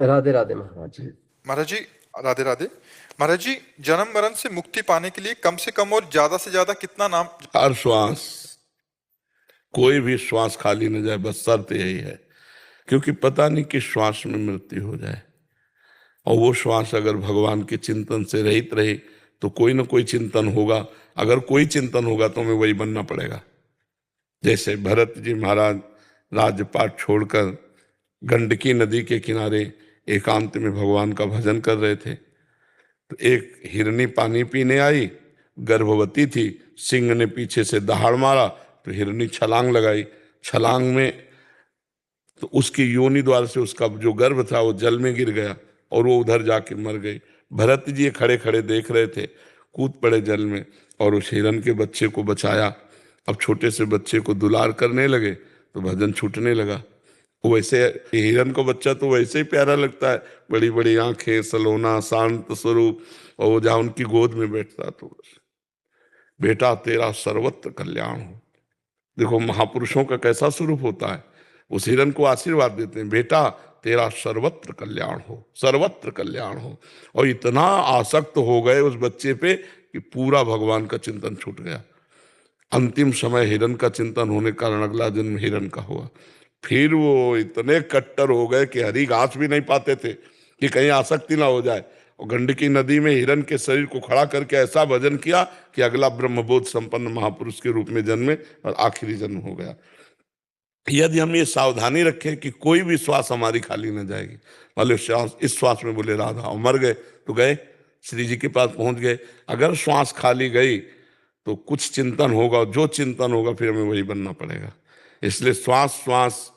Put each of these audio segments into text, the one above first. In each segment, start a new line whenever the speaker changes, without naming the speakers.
राधे राधे महाराज जी।
महाराज जी, राधे राधे। महाराज जी, जन्म मरण से मुक्ति पाने के लिए कम से कम और ज्यादा से ज्यादा कितना नाम?
हर श्वास, कोई भी श्वास खाली न जाए, बस शर्त यही है, क्योंकि पता नहीं किस श्वास में मृत्यु हो जाए। और वो श्वास अगर भगवान के चिंतन से रहित रहे तो कोई ना कोई चिंतन होगा। अगर कोई चिंतन होगा तो हमें वही बनना पड़ेगा। जैसे भरत जी महाराज राजपाट छोड़कर गंडकी नदी के किनारे एकांत में भगवान का भजन कर रहे थे, तो एक हिरनी पानी पीने आई, गर्भवती थी। सिंह ने पीछे से दहाड़ मारा तो हिरनी छलांग लगाई। छलांग में तो उसकी योनि द्वार से उसका जो गर्भ था वो जल में गिर गया और वो उधर जाके मर गई। भरत जी खड़े खड़े देख रहे थे, कूद पड़े जल में और उस हिरण के बच्चे को बचाया। अब छोटे से बच्चे को दुलार करने लगे तो भजन छूटने लगा। वैसे हिरण को बच्चा तो वैसे ही प्यारा लगता है, बड़ी बड़ी आंखें, सलोना, शांत स्वरूप, और वो जहाँ उनकी गोद में बैठता तो बस, बेटा तेरा सर्वत्र कल्याण हो। देखो महापुरुषों का कैसा स्वरूप होता है। उस हिरण को आशीर्वाद देते हैं, बेटा तेरा सर्वत्र कल्याण हो, सर्वत्र कल्याण हो। और इतना आसक्त हो गए उस बच्चे पे कि पूरा भगवान का चिंतन छूट गया। अंतिम समय हिरण का चिंतन होने के कारण अगला जन्म हिरण का हुआ। फिर वो इतने कट्टर हो गए कि हरी घास भी नहीं पाते थे कि कहीं आसक्ति ना हो जाए। और गंडकी नदी में हिरण के शरीर को खड़ा करके ऐसा भजन किया कि अगला ब्रह्मबोध संपन्न महापुरुष के रूप में जन्मे और आखिरी जन्म हो गया। यदि हम ये सावधानी रखें कि कोई भी श्वास हमारी खाली न जाएगी। वाले श्वास, इस श्वास में बोले राधा, और मर गए तो गए, श्री जी के पास पहुंच गए। अगर श्वास खाली गई तो कुछ चिंतन होगा, जो चिंतन होगा फिर हमें वही बनना पड़ेगा। इसलिए श्वास श्वास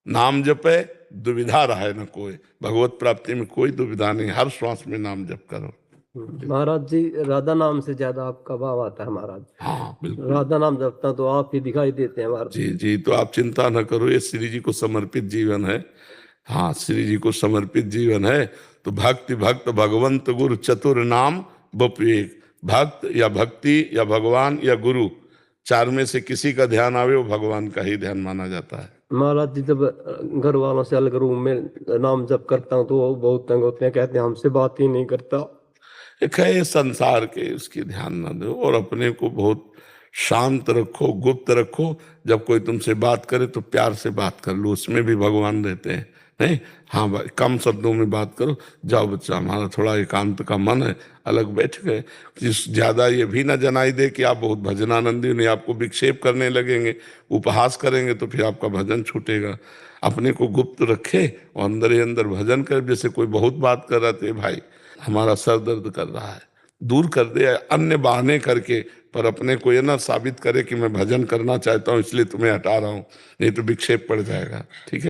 नाम जपे, दुविधा रहे न कोई। भगवत प्राप्ति में कोई दुविधा नहीं, हर श्वास में नाम जप करो।
महाराज जी, राधा नाम से ज्यादा आपका भाव आता है महाराज।
हाँ बिल्कुल,
राधा नाम जपता तो आप ही दिखाई देते हैं महाराज
जी जी। तो आप चिंता न करो, ये श्री जी को समर्पित जीवन है। हाँ, श्री जी को समर्पित जीवन है। तो भक्ति भक्त भगवंत गुरु चतुर नाम बप एक। भक्त या भक्ति या भगवान या गुरु, चार में से किसी का ध्यान आवे वो भगवान का ही ध्यान माना जाता है।
महाराज जी। जब घर वालों से अलग रूम में नाम जप करता हूँ तो वो बहुत तंग होते हैं, कहते हैं हमसे बात ही नहीं करता।
एक है संसार के, उसकी ध्यान न दो और अपने को बहुत शांत रखो, गुप्त रखो। जब कोई तुमसे बात करे तो प्यार से बात कर लो, उसमें भी भगवान रहते हैं। नहीं, हाँ भाई, कम शब्दों में बात करो। जाओ बच्चा, हमारा थोड़ा एकांत का मन है, अलग बैठ गए। जिस ज्यादा ये भी ना जनाई दे कि आप बहुत भजनानंदी, नहीं, आपको विक्षेप करने लगेंगे, उपहास करेंगे तो फिर आपका भजन छूटेगा। अपने को गुप्त रखे और अंदर ही अंदर भजन कर। जैसे कोई बहुत बात कर रहा थे, भाई हमारा सर दर्द कर रहा है, दूर कर दे अन्य बहाने करके, पर अपने को ये ना साबित करे कि मैं भजन करना चाहता हूँ इसलिए तुम्हें हटा रहा हूँ, नहीं तो विक्षेप पड़ जाएगा। ठीक है।